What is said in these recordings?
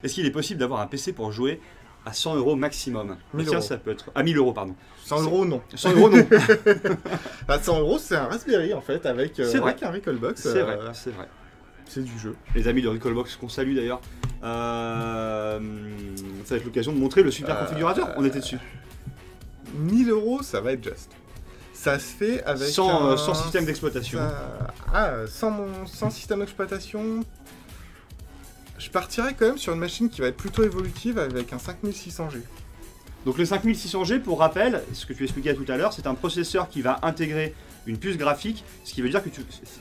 Est-ce qu'il est possible d'avoir un PC pour jouer à 100 € maximum? 1000 Tiens, €. ça peut être... À 1000 €, pardon. 100 €, non. 100 € non. Bah, 100 €, c'est un Raspberry en fait, avec, C'est vrai. avec un Recalbox. C'est vrai, c'est vrai. C'est du jeu. Les amis de Recalbox qu'on salue d'ailleurs. Ça va être l'occasion de montrer le super configurateur. On était dessus. 1000 €, ça va être juste. Ça se fait avec. Sans système d'exploitation. Sans système d'exploitation. Je partirais quand même sur une machine qui va être plutôt évolutive avec un 5600G. Donc le 5600G, pour rappel, ce que tu expliquais tout à l'heure, c'est un processeur qui va intégrer une puce graphique, ce qui veut dire que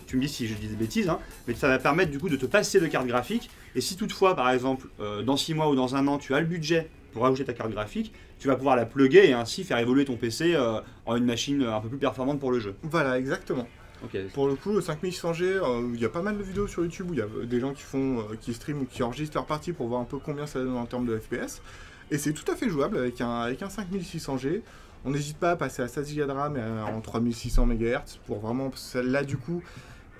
tu me dis si je dis des bêtises, hein, mais ça va permettre du coup de te passer de carte graphique. Et si toutefois, par exemple, dans 6 mois ou dans 1 an, tu as le budget pour ajouter ta carte graphique, tu vas pouvoir la plugger et ainsi faire évoluer ton PC en une machine un peu plus performante pour le jeu. Voilà, exactement. Okay. Pour le coup, le 5600G, il y a pas mal de vidéos sur YouTube où il y a des gens qui streament ou qui enregistrent leur partie pour voir un peu combien ça donne en termes de FPS. Et c'est tout à fait jouable avec un 5600G. On n'hésite pas à passer à 16 Go de RAM en 3600 MHz pour vraiment... Là, du coup,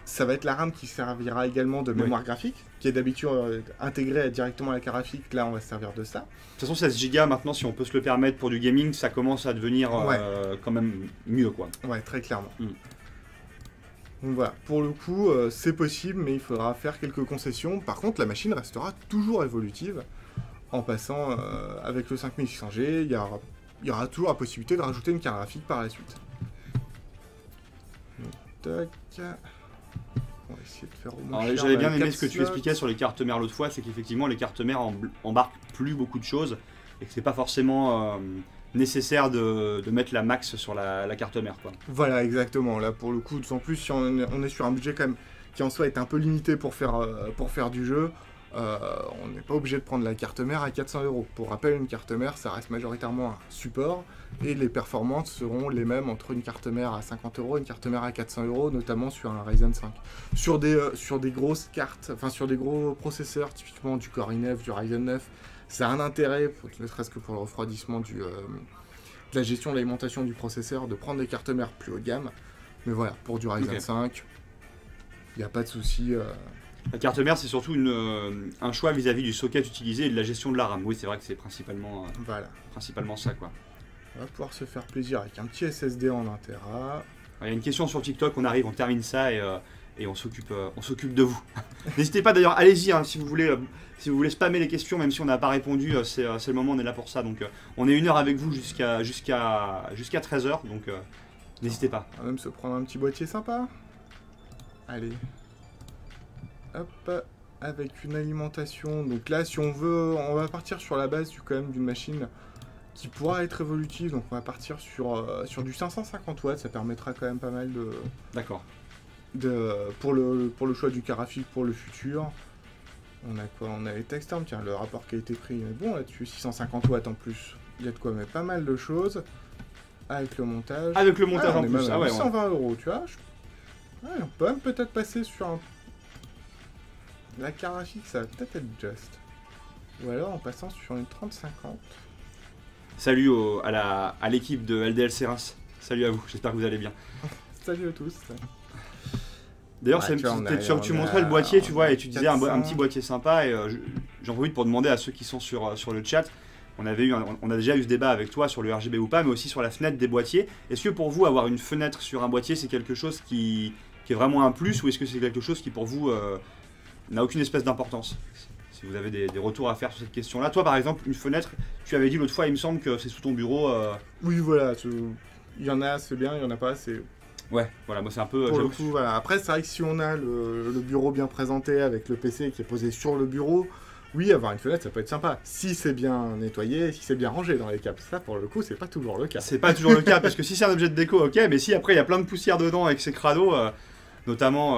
ça va être la RAM qui servira également de mémoire graphique, qui est d'habitude intégrée directement à la carte graphique. Là, on va se servir de ça. De toute façon, 16 Go, maintenant, si on peut se le permettre pour du gaming, ça commence à devenir quand même mieux, quoi. Ouais, très clairement. Donc voilà, pour le coup, c'est possible, mais il faudra faire quelques concessions. Par contre, la machine restera toujours évolutive. En passant avec le 5600G, il y aura toujours la possibilité de rajouter une carte graphique par la suite. Donc, tac. On va essayer de faire au moins. J'avais bien aimé ce que tu expliquais sur les cartes mères l'autre fois, c'est qu'effectivement les cartes mères embarquent plus beaucoup de choses et que c'est pas forcément nécessaire de mettre la max sur la carte mère, quoi. Voilà, exactement. Là, pour le coup, en plus, si on est sur un budget quand même qui en soi est un peu limité pour faire du jeu, on n'est pas obligé de prendre la carte mère à 400 €. Pour rappel, une carte mère, ça reste majoritairement un support et les performances seront les mêmes entre une carte mère à 50 € et une carte mère à 400 €, notamment sur un Ryzen 5. Sur des grosses cartes, enfin sur des gros processeurs, typiquement du Core i9, du Ryzen 9, ça a un intérêt, ne serait-ce que pour le refroidissement de la gestion de l'alimentation du processeur, de prendre des cartes mères plus haut de gamme. Mais voilà, pour du Ryzen 5, il n'y a pas de souci. La carte mère, c'est surtout un choix vis-à-vis du socket utilisé et de la gestion de la RAM. Oui, c'est vrai que c'est principalement ça, quoi. On va pouvoir se faire plaisir avec un petit SSD en 1 Tera. Il y a une question sur TikTok, on arrive, on termine ça et on s'occupe de vous. N'hésitez pas d'ailleurs, allez-y hein, si vous voulez spammer les questions, même si on n'a pas répondu, c'est le moment, on est là pour ça. Donc on est 1 heure avec vous jusqu'à 13 h, donc n'hésitez pas. On va même se prendre un petit boîtier sympa. Allez. Hop, avec une alimentation. Donc là, si on veut, on va partir sur la base quand même d'une machine qui pourra être évolutive. Donc on va partir sur du 550 watts. Ça permettra quand même pas mal de. D'accord. Pour le choix du graphique pour le futur. On a quoi? On a les textes. Tiens, le rapport qualité-prix est bon là-dessus. 650 watts en plus. Il y a de quoi mettre pas mal de choses. Avec le montage. Avec le montage on en est plus. Même à 120 €, tu vois. On peut même peut-être passer sur un. La carte graphique, ça va peut-être être juste. Ou alors en passant sur une 3050. Salut à l'équipe de LDLC Reims. Salut à vous, j'espère que vous allez bien. Salut à tous. D'ailleurs, tu montrais le boîtier, tu vois, et tu disais un petit boîtier sympa. Et j'en profite pour demander à ceux qui sont sur le chat. On a déjà eu ce débat avec toi sur le RGB ou pas, mais aussi sur la fenêtre des boîtiers. Est-ce que pour vous, avoir une fenêtre sur un boîtier, c'est quelque chose qui est vraiment un plus, ou est-ce que c'est quelque chose qui pour vous n'a aucune espèce d'importance? Si vous avez des retours à faire sur cette question-là. Toi, par exemple, une fenêtre, tu avais dit l'autre fois, il me semble que c'est sous ton bureau. Oui, voilà. Il y en a, c'est bien, il y en a pas, c'est... Ouais, voilà, moi c'est un peu... Pour le coup, voilà. Après, c'est vrai que si on a le bureau bien présenté avec le PC qui est posé sur le bureau, oui, avoir une fenêtre, ça peut être sympa. Si c'est bien nettoyé, si c'est bien rangé dans les câbles. Ça, pour le coup, c'est pas toujours le cas. C'est pas toujours le cas, parce que si c'est un objet de déco, ok, mais si après il y a plein de poussière dedans avec ses crado... Notamment,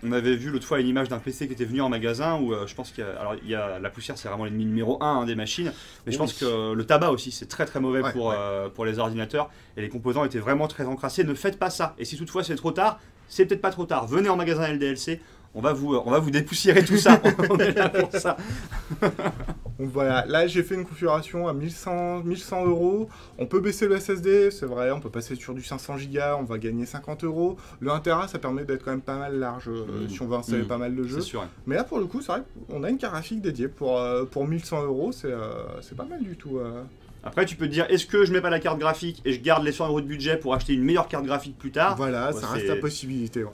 on avait vu l'autre fois une image d'un PC qui était venu en magasin où je pense qu'il y a la poussière, c'est vraiment l'ennemi numéro 1 des machines. Mais je pense que le tabac aussi, c'est très très mauvais pour les ordinateurs. Et les composants étaient vraiment très encrassés. Ne faites pas ça. Et si toutefois c'est trop tard, c'est peut-être pas trop tard. Venez en magasin LDLC, on va vous dépoussiérer tout ça. On est là pour ça. Donc voilà, là j'ai fait une configuration à 1100 €. On peut baisser le SSD, c'est vrai, on peut passer sur du 500 Go, on va gagner 50 €. Le 1 Tera, ça permet d'être quand même pas mal large si on veut installer pas mal de jeux. C'est sûr. Mais là pour le coup, c'est vrai qu'on a une carte graphique dédiée pour 1100 €, c'est pas mal du tout. Après, tu peux te dire, est-ce que je mets pas la carte graphique et je garde les 100 € de budget pour acheter une meilleure carte graphique plus tard? Voilà, ça reste la possibilité. Ouais.